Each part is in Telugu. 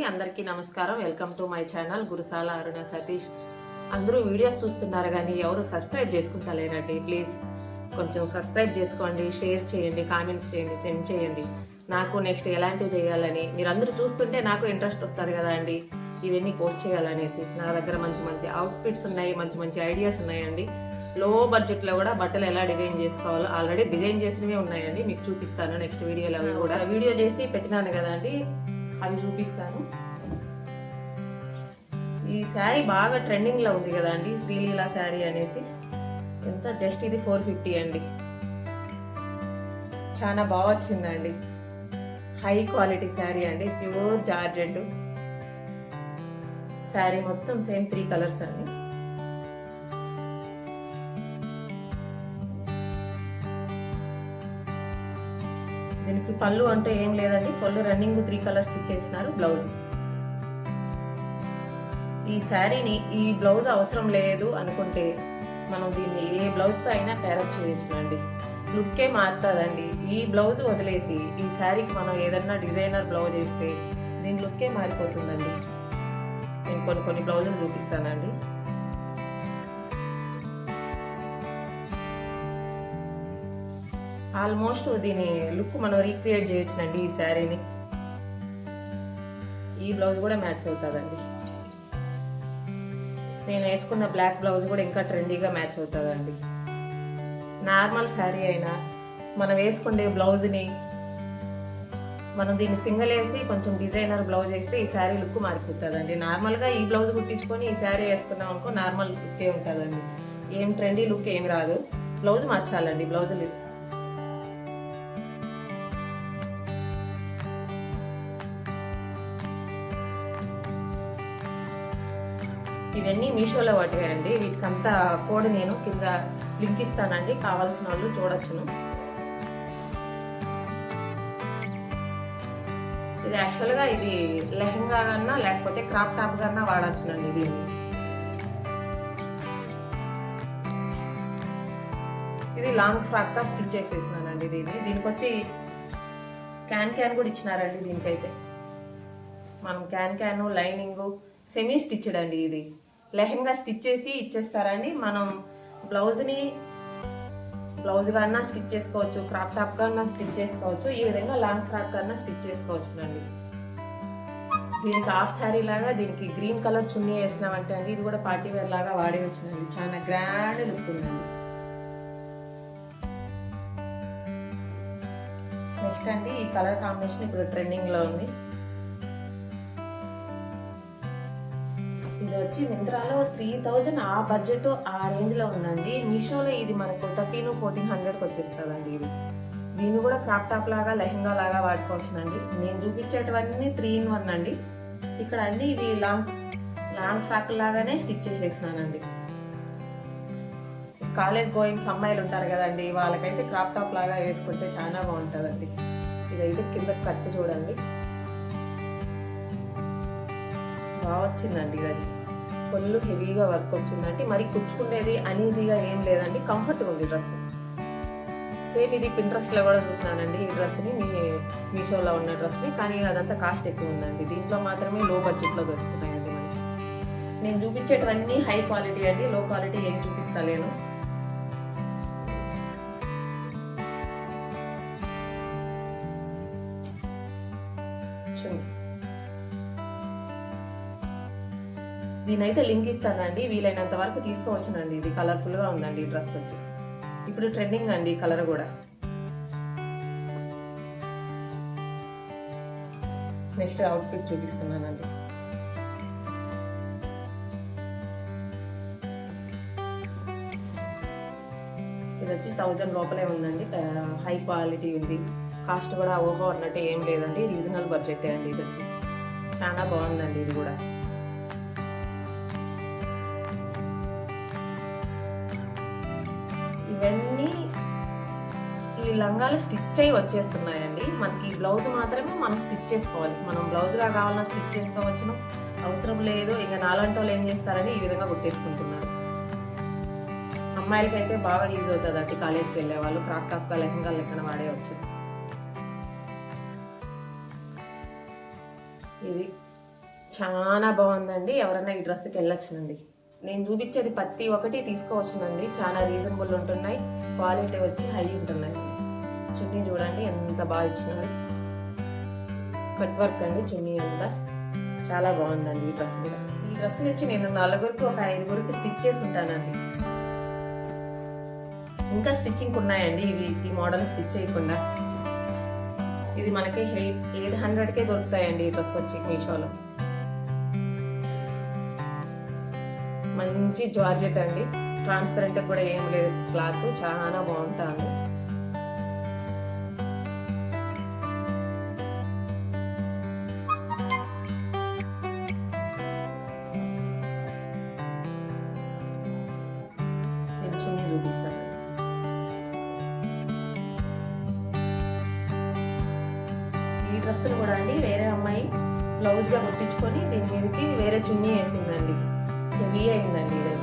అందరికీ నమస్కారం. Welcome to my channel Kurasala అరుణ సతీష్. అందరూ వీడియోస్ చూస్తున్నారు కానీ ఎవరు సబ్స్క్రైబ్ చేసుకుంటలేరండి. ప్లీజ్ కొంచెం సబ్స్క్రైబ్ చేసుకోండి, షేర్ చేయండి, కామెంట్స్ చేయండి, సెండ్ చేయండి. నాకు నెక్స్ట్ ఎలాంటివి చేయాలని మీరు అందరూ చూస్తుంటే నాకు ఇంట్రెస్ట్ వస్తుంది కదా అండి, ఇవన్నీ పోస్ట్ చేయాలనేసి. నా దగ్గర మంచి మంచి అవుట్ఫిట్స్ ఉన్నాయి, మంచి మంచి ఐడియాస్ ఉన్నాయండి. లో బడ్జెట్లో కూడా బట్టలు ఎలా డిజైన్ చేసుకోవాలో ఆల్రెడీ డిజైన్ చేసినవే ఉన్నాయండి, మీకు చూపిస్తాను నెక్స్ట్ వీడియోలో. అవి కూడా వీడియో చేసి పెట్టినాను కదండి, అవి చూపిస్తాను. ఈ శారీ బాగా ట్రెండింగ్లో ఉంది కదా అండి, శ్రీలీల శారీ అనేసి. ఎంత జస్ట్ ఇది 450 అండి. చాలా బాగా వచ్చిందండి, హై క్వాలిటీ శారీ అండి, ప్యూర్ జార్జెట్ శారీ. మొత్తం సేమ్ 3 కలర్స్ అండి. దీనికి పళ్ళు అంటూ ఏం లేదండి, పళ్ళు రన్నింగ్ 3 కలర్స్ ఇచ్చేసినారు. బ్లౌజ్, ఈ శారీని ఈ బ్లౌజ్ అవసరం లేదు అనుకుంటే మనం దీన్ని ఏ బ్లౌజ్తో అయినా పేరప్ చేయొచ్చునండి, లుక్కే మారుతుందండి. ఈ బ్లౌజ్ వదిలేసి ఈ శారీకి మనం ఏదన్నా డిజైనర్ బ్లౌజ్ వేస్తే దీని లుక్కే మారిపోతుందండి. నేను కొన్ని బ్లౌజులు చూపిస్తానండి. ఆల్మోస్ట్ దీని లుక్ మనం రీక్రియేట్ చేయొచ్చునండి ఈ శారీని. ఈ బ్లౌజ్ కూడా మ్యాచ్ అవుతుందండి. నేను వేసుకున్న బ్లాక్ బ్లౌజ్ కూడా ఇంకా ట్రెండీగా మ్యాచ్ అవుతుందండి. నార్మల్ శారీ అయినా మనం వేసుకునే బ్లౌజ్ని మనం దీన్ని సింగిల్ వేసి కొంచెం డిజైనర్ బ్లౌజ్ వేస్తే ఈ శారీ లుక్ మారిపోతుందండి. నార్మల్గా ఈ బ్లౌజ్ కుట్టించుకొని ఈ శారీ వేసుకున్నాం అనుకో నార్మల్ లుక్కే ఉంటుందండి, ఏం ట్రెండీ లుక్ ఏం రాదు. బ్లౌజ్ మార్చాలండి. బ్లౌజులు ఇవన్నీ మీషోలో వాటివే అండి. వీటికంతా కోడ్ నేను కింద లింక్ ఇస్తానండి, కావాల్సిన వాళ్ళు చూడొచ్చును. ఇది యాక్చువల్గా ఇది లెహంగా కన్నా లేకపోతే క్రాప్ టాప్ కన్నా వాడచ్చునండి దీన్ని. ఇది లాంగ్ ఫ్రాక్ గా స్టిచ్ చేసేసినానండి. దీనికి వచ్చి క్యాన్ కూడా ఇచ్చినారండి. దీనికైతే మనం క్యాన్ లైనింగ్ సెమీ స్టిచ్డ్ అండి. ఇది లెహంగా స్టిచ్ చేసి ఇచ్చేస్తారండి. మనం బ్లౌజ్ కన్నా స్టిచ్ చేసుకోవచ్చు, క్రాప్ టాప్ కన్నా స్టిచ్ చేసుకోవచ్చు, ఈ విధంగా లాంగ్ ఫ్రాక్ కన్నా స్టిచ్ చేసుకోవచ్చునండి. దీనికి హాఫ్ శారీ లాగా దీనికి గ్రీన్ కలర్ చున్నీ వేసినామంటే అండి ఇది కూడా పార్టీ వేర్ లాగా వాడేయచ్చునండి. చాలా గ్రాండ్ లుక్ ఉందండి. నెక్స్ట్ అండి ఈ కలర్ కాంబినేషన్ ఇప్పుడు ట్రెండింగ్ లో ఉంది. ఇది వచ్చి మింత్రాలో 3000 ఆ బడ్జెట్ ఆ రేంజ్ లో ఉందండి. మీషోలో ఇది మనకు 1300-1400కి వచ్చేస్తుందండి. దీన్ని కూడా క్రాప్ టాప్ లాగా లెహంగా లాగా వాడుకోవచ్చునండి. నేను చూపించేటివన్నీ 3 in 1 అండి. ఇక్కడ అన్ని ఇవి లాంగ్ ఫ్రాక్ లాగానే స్టిచ్ చేసేసినానండి. కాలేజ్ గోయింగ్స్ అమ్మాయిలు ఉంటారు కదండి, వాళ్ళకైతే క్రాప్ టాప్ లాగా వేసుకుంటే చాలా బాగుంటుందండి. ఇదైతే కింద కట్ చూడండి, బాగా వచ్చిందండి. ఇది ఫుల్ హెవీగా వర్క్ వచ్చిందండి. మరి కుచ్చుకునేది అనీజీగా ఏం లేదండి, కంఫర్ట్గా ఉంది డ్రెస్. సేమ్ ఇది పింట్రెస్ట్లో కూడా చూసినానండి ఈ డ్రెస్ని, మీషోలో ఉన్న డ్రెస్ని, కానీ అదంతా కాస్ట్ ఎక్కువ ఉందండి. దీంట్లో మాత్రమే లో బడ్జెట్లో దొరుకుతున్నాయండి మనకి. నేను చూపించేటివన్నీ హై క్వాలిటీ అండి, లో క్వాలిటీ ఏం చూపిస్తలేను. దీనైతే లింక్ ఇస్తానండి, వీలైనంత వరకు తీసుకోవచ్చునండి. ఇది కలర్ఫుల్గా ఉందండి ఈ డ్రెస్ వచ్చి. ఇప్పుడు ట్రెండింగ్ అండి కలర్ కూడా. నెక్స్ట్ అవుట్ఫిట్ చూపిస్తున్నానండి. ఇది వచ్చి 1000 లోపలే ఉందండి, హై క్వాలిటీ ఉంది. కాస్ట్ కూడా ఓహో అన్నట్టు ఏం లేదండి, రీజనబుల్ బడ్జెట్ అండి. ఇది వచ్చి చాలా బాగుందండి. ఇది కూడా ఇవన్నీ ఈ లంగాలు స్టిచ్ అయి వచ్చేస్తున్నాయండి. మనకి ఈ బ్లౌజ్ మాత్రమే మనం స్టిచ్ చేసుకోవాలి. మనం బ్లౌజ్గా కావాలన్నా స్టిచ్ చేసుకోవచ్చును, అవసరం లేదు ఇంకా నాలంటి వాళ్ళు ఏం చేస్తారని ఈ విధంగా కుట్టేసుకుంటున్నారు. అమ్మాయిలకైతే బాగా యూజ్ అవుతుందండి, కాలేజ్కి వెళ్ళే వాళ్ళు క్రాప్ టాప్గా లెహంగా లెక్కన వాడేయచ్చు. ఇది చాలా బాగుందండి. ఎవరైనా ఈ డ్రెస్కి వెళ్ళొచ్చునండి. నేను చూపించేది ప్రతి ఒక్కటి తీసుకోవచ్చునండి. చాలా రీజనబుల్ ఉంటున్నాయి, క్వాలిటీ వచ్చి హై ఉంటున్నాయి. చున్నీ చూడండి ఎంత బాగా ఇచ్చినాడు, కట్ వర్క్ అండి చున్నీ అంతా. చాలా బాగుందండి ఈ డ్రెస్ కూడా. ఈ డ్రెస్ నుంచి నేను 4గురికి ఒక 5గురికి స్టిచ్ చేసి ఉంటానండి. ఇంకా స్టిచ్చింగ్ ఉన్నాయండి ఇవి, ఈ మోడల్ స్టిచ్ చేయకుండా. ఇది మనకి 800కే దొరుకుతాయండి ఈ డ్రెస్ వచ్చి మీషోలో. మంచి జార్జెట్ అండి, ట్రాన్స్పరెంట్ కూడా ఏం లేదు, క్లాత్ చాలా బాగుంటుంది. నేను చున్నీ చూపిస్తాను. ఈ డ్రెస్సులు కూడా అండి వేరే అమ్మాయి బ్లౌజ్గా కుట్టించుకొని దీని మీదకి వేరే చున్నీ వేసిందండి. హెవీ అయిందండి ఇది.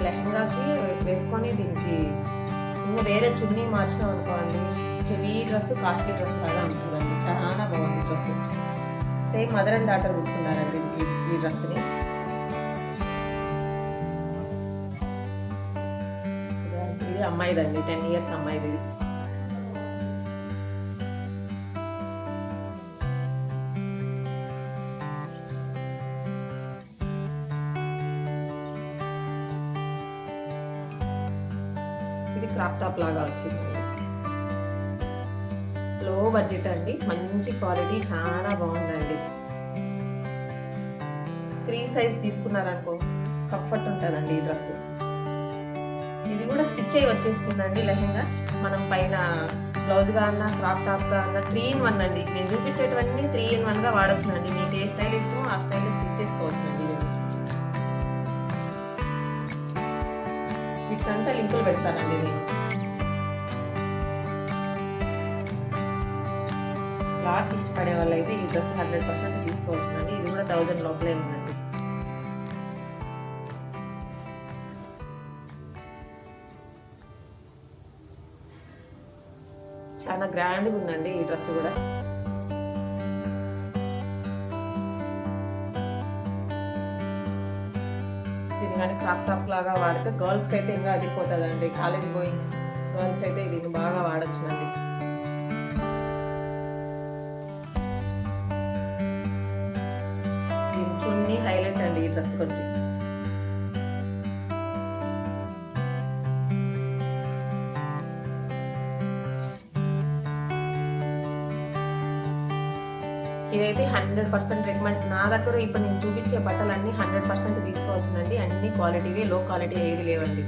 లెహంగాకి వేసుకొని దీనికి ఇంకా వేరే చున్నీ మార్చినాం అనుకోండి, హెవీ డ్రెస్ కాస్ట్లీ డ్రెస్ లాగా ఉంటుందండి. చాలా బాగుంది డ్రెస్ వచ్చి. సేమ్ మదర్ అండ్ డాటర్ కుట్టుకున్నారండి ఈ డ్రెస్ని. ఇది అమ్మాయిదండి, 10 years అమ్మాయిది. ఇది క్రాప్ టాప్ లాగా వచ్చింది. లో బడ్జెట్ అండి, మంచి క్వాలిటీ, చాలా బాగుందండి. ఫ్రీ సైజ్ తీసుకున్నారనుకో కంఫర్ట్ ఉంటుందండి ఈ డ్రెస్. ఇది కూడా స్టిచ్ అయ్యి వచ్చేస్తుందండి లెహంగా. మనం పైన బ్లౌజ్గా అన్నా క్రాప్ టాప్గా అన్నా 3-in-1 అండి. నేను చూపించేటివన్నీ 3-in-1గా వాడొచ్చునండి. మీకు ఏ స్టైల్ ఇష్టమో ఆ స్టైల్లో స్టిచ్ చేసుకోవచ్చునండి. వీటికంతా లింకులు పెడతానండి నేను. క్లాత్ ఇష్టపడే వాళ్ళు అయితే ఈ డ్రెస్ 100% తీసుకోవచ్చునండి. ఇది కూడా 1000 లోపలే ఉందండి. చాలా గ్రాండ్గా ఉందండి ఈ డ్రెస్ కూడా. దీని కానీ క్రాప్ టాప్ లాగా వాడితే గర్ల్స్కి అయితే ఇంకా అదిపోతుందండి. కాలేజ్ గోయింగ్ గర్ల్స్ అయితే దీన్ని బాగా వాడచ్చునండి. దీని చున్నీ హైలైట్ అండి ఈ డ్రెస్కి వచ్చి. ఇదైతే 100% రికమెండ్. నా దగ్గర ఇప్పుడు నేను చూపించే బట్టలన్నీ 100% తీసుకోవచ్చునండి. అన్ని క్వాలిటీవే, లో క్వాలిటీ ఏది లేవండి.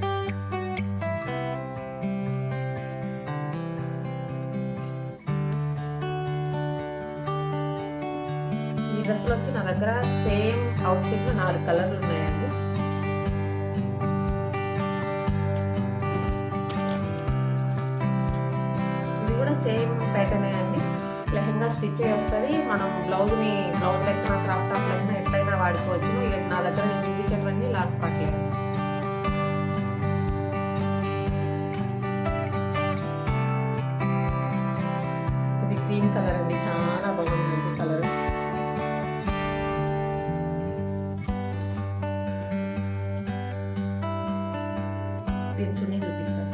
ఈ డ్రెస్సులు వచ్చి నా దగ్గర సేమ్ అవుట్ఫిట్లో 4 కలర్లు ఉన్నాయండి. ఇది కూడా సేమ్ ప్యాటర్నే అండి. లెహంగా స్టిచ్ అయ్యి వస్తుంది. మనం బ్లౌజ్ లెక్కన క్రాప్ టాప్ లెక్కన ఎట్లయినా వాడుకోవచ్చు. నా దగ్గర నేను చూపించేటువంటి లాంగ్ పట్టలేదు. ఇది క్రీమ్ కలర్ అండి, చాలా బాగుంది కలర్. దీని చున్నీ చూపిస్తాను.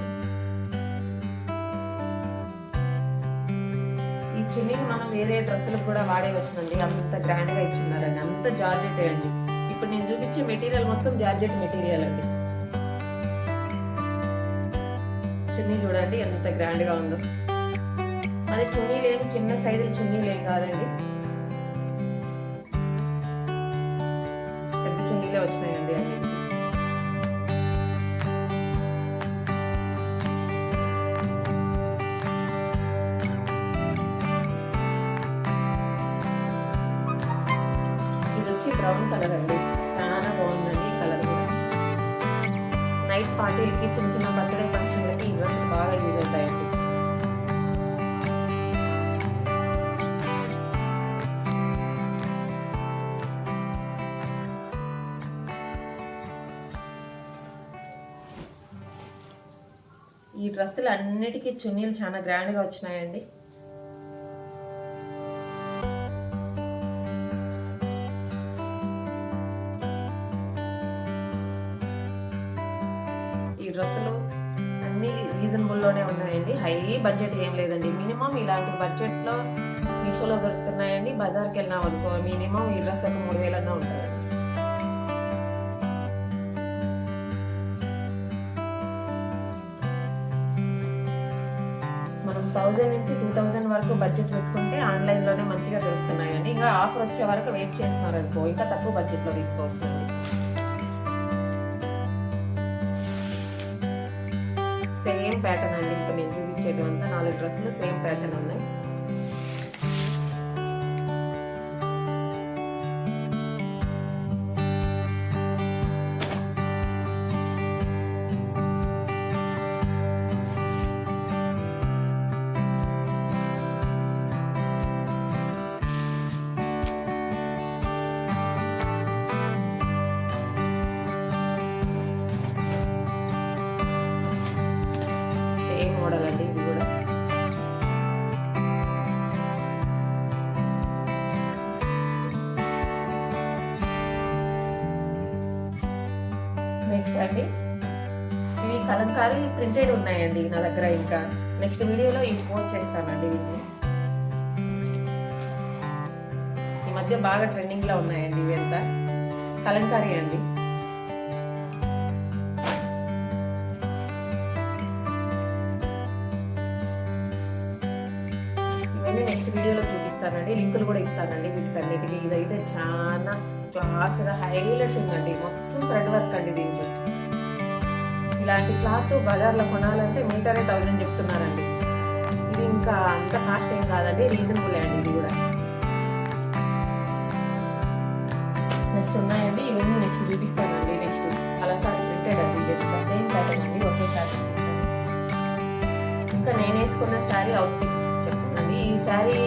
ఈ చున్నీని మనం వేరే డ్రెస్సులకు కూడా వాడేవచ్చునండి. అంత గ్రాండ్గా ఇచ్చినారండి, అంత జార్జెట్ అండి. ఇప్పుడు నేను చూపించే మెటీరియల్ మొత్తం జార్జెట్ మెటీరియల్ అండి. చున్నీ చూడండి ఎంత గ్రాండ్గా ఉందో. మరి చున్నీలు ఏం చిన్న సైజులు చున్నీలు ఏం కాదండి, పెద్ద చున్నీలే వచ్చినాయండి అన్ని. బ్రౌన్ కలర్ అండి, చాలా బాగుందండి ఈ కలర్ కూడా. నైట్ పార్టీలకి, చిన్న చిన్న బర్త్డే ఫంక్షన్లకి ఈ డ్రెస్సులు బాగా యూజ్ అవుతాయండి. ఈ డ్రెస్సులు అన్నిటికీ చున్నీలు చాలా గ్రాండ్గా వచ్చినాయండి. ఈ డ్రెస్సులు అన్ని రీజనబుల్లోనే ఉన్నాయండి. హై బడ్జెట్ ఏం లేదండి. మినిమం ఇలాంటి బడ్జెట్లో మీషోలో దొరుకుతున్నాయండి. బజార్కి వెళ్ళినాం అనుకో మినిమం ఈ డ్రెస్ ఒక 3000 అన్నా ఉంటుంది. మనం 1000 నుంచి 2000 వరకు బడ్జెట్ పెట్టుకుంటే ఆన్లైన్లోనే మంచిగా దొరుకుతున్నాయండి. ఇంకా ఆఫర్ వచ్చే వరకు వెయిట్ చేస్తున్నారు అనుకో ఇంకా తక్కువ బడ్జెట్లో తీసుకోవచ్చునండి. సేమ్ ప్యాటర్న్ అండి. ఇప్పుడు నేను చూపించేటివంతా 4 డ్రెస్సులు సేమ్ ప్యాటర్న్ ఉన్నాయి. మోడల్ అండి ఇది కూడా. నెక్స్ట్ అండి ఇవి కలంకారీ ప్రింటెడ్ ఉన్నాయండి నా దగ్గర. ఇంకా నెక్స్ట్ వీడియోలో ఇవి పోస్ట్ చేస్తానండి. వీటిని ఈ మధ్య బాగా ట్రెండింగ్ లో ఉన్నాయండి. ఇవి ఎంత కలంకారీ అండి. నెక్స్ట్ వీడియోలో చూపిస్తానండి. లింకులు కూడా ఇస్తానండి వీటికన్నిటికీ. ఇదైతే చాలా క్లాస్గా హైలైట్ ఉందండి. మొత్తం థ్రెడ్ వర్క్ అండి. దీంట్లో ఇలాంటి క్లాత్ బజార్లో కొనాలంటే మీటరే 1000 చెప్తున్నారండి. ఇది ఇంకా అంత కాస్ట్ ఏం కాదండి, రీజనబుల్ అండి ఇది కూడా. నెక్స్ట్ ఉన్నాయండి ఇవన్నీ నెక్స్ట్ చూపిస్తానండి. నెక్స్ట్ కలంకారీ ప్రింటెడ్ అండి. సేమ్ ప్యాటర్న్ అండి, ఒకే ప్యాటర్న్ ఇస్తాను. ఇంకా నేను వేసుకున్న శారీ అవుట్ఫిట్ చెప్తున్నాండి. ఈ శారీ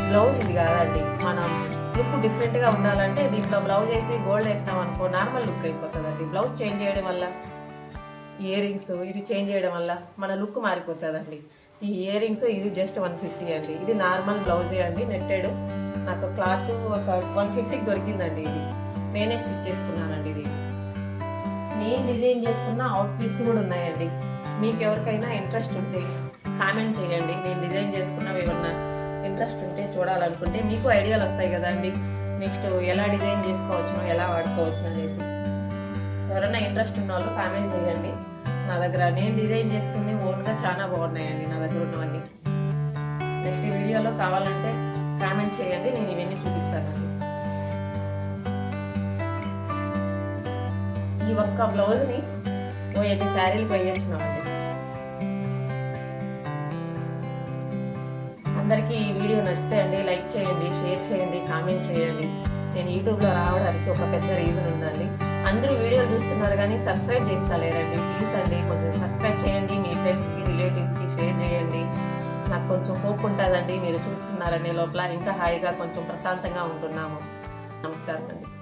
బ్లౌజ్ ఇది కాదండి. మనం లుక్ డిఫరెంట్గా ఉండాలంటే దీంట్లో బ్లౌజ్ వేసి గోల్డ్ వేసినాం అనుకో నార్మల్ లుక్ అయిపోతుందండి. బ్లౌజ్ చేంజ్ చేయడం వల్ల, ఇయర్ రింగ్స్ ఇది చేంజ్ చేయడం వల్ల మన లుక్ మారిపోతుందండి. ఈ ఇయర్ రింగ్స్ ఇది జస్ట్ 150 అండి. ఇది నార్మల్ బ్లౌజే అండి, నెట్టెడ్. నాకు క్లాత్ ఒక 150కి దొరికిందండి. ఇది నేనే స్టిచ్ చేసుకున్నానండి. ఇది నేను డిజైన్ చేసుకున్న అవుట్ఫిట్స్ కూడా ఉన్నాయండి. మీకు ఎవరికైనా ఇంట్రెస్ట్ ఉంటే కామెంట్ చేయండి. నేను డిజైన్ చేసుకున్నవి ఏమన్నా ఇంట్రెస్ట్ ఉంటే చూడాలనుకుంటే మీకు ఐడియాలు వస్తాయి కదండి. నెక్స్ట్ ఎలా డిజైన్ చేసుకోవచ్చునో ఎలా వాడుకోవచ్చు అనేసి ఎవరైనా ఇంట్రెస్ట్ ఉన్న వాళ్ళు కామెంట్ చేయండి. నా దగ్గర నేను డిజైన్ చేసుకుని ఓన్గా చాలా బాగున్నాయండి నా దగ్గర ఉన్నవన్నీ. నెక్స్ట్ వీడియోలో కావాలంటే కామెంట్ చేయండి, నేను ఇవన్నీ చూపిస్తానండి. ఈ ఒక్క బ్లౌజ్ని 8 శారీలకు వేయొచ్చున్నామండి. అందరికీ ఈ వీడియో నచ్చితే అండి లైక్ చేయండి, షేర్ చేయండి, కామెంట్ చేయండి. నేను యూట్యూబ్లో రావడానికి ఒక పెద్ద రీజన్ ఉందండి. అందరూ వీడియోలు చూస్తున్నారు కానీ సబ్స్క్రైబ్ చేస్తలేరండి. ప్లీజ్ అండి కొంచెం సబ్స్క్రైబ్ చేయండి. మీ ఫ్రెండ్స్కి, రిలేటివ్స్కి షేర్ చేయండి. నాకు కొంచెం హోప్ ఉంటుందండి. మీరు చూస్తున్నారనే లోపల ఇంకా హాయిగా కొంచెం ప్రశాంతంగా ఉంటున్నాము. నమస్కారం అండి.